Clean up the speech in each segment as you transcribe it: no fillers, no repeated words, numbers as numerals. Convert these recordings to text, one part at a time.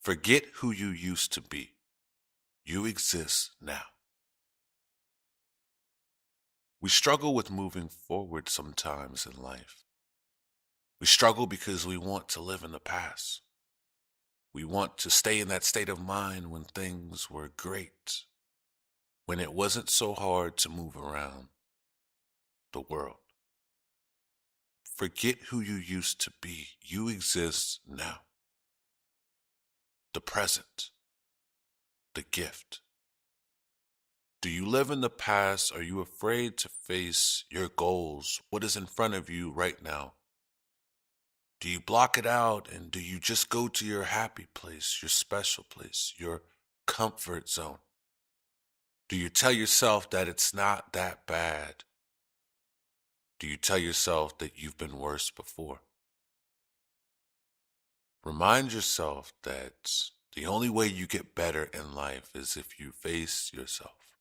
Forget who you used to be. You exist now. We struggle with moving forward sometimes in life. We struggle because we want to live in the past. We want to stay in that state of mind when things were great, when it wasn't so hard to move around the world. Forget who you used to be. You exist now. The present, the gift. Do you live in the past? Are you afraid to face your goals? What is in front of you right now? Do you block it out and do you just go to your happy place, your special place, your comfort zone? Do you tell yourself that it's not that bad? Do you tell yourself that you've been worse before? Remind yourself that the only way you get better in life is if you face yourself.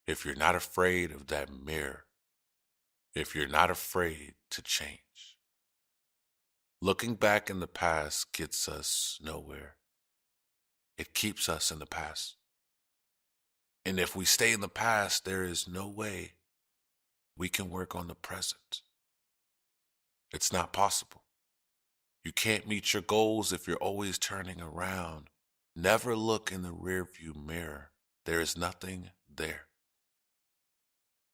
If you're not afraid of that mirror, if you're not afraid to change. Looking back in the past gets us nowhere. It keeps us in the past. And if we stay in the past, there is no way we can work on the present. It's not possible. You can't meet your goals if you're always turning around. Never look in the rearview mirror. There is nothing there.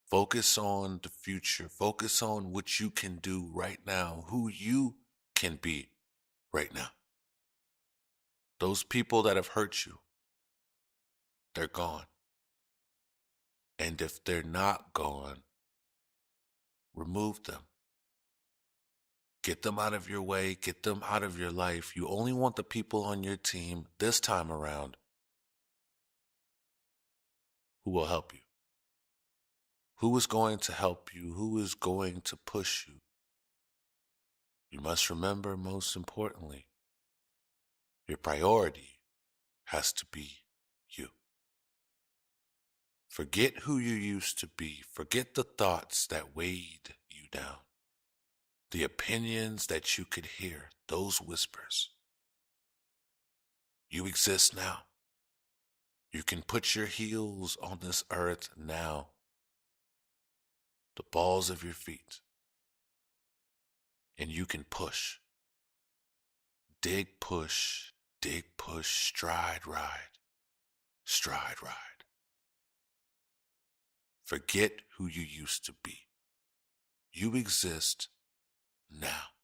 Focus on the future. Focus on what you can do right now, who you can be right now. Those people that have hurt you, they're gone. And if they're not gone, remove them. Get them out of your way. Get them out of your life. You only want the people on your team this time around who will help you. Who is going to help you? Who is going to push you? You must remember, most importantly, your priority has to be you. Forget who you used to be. Forget the thoughts that weighed you down. The opinions that you could hear, those whispers. You exist now. You can put your heels on this earth now. The balls of your feet. And you can push. Dig, push, stride, ride. Stride, ride. Forget who you used to be. You exist now.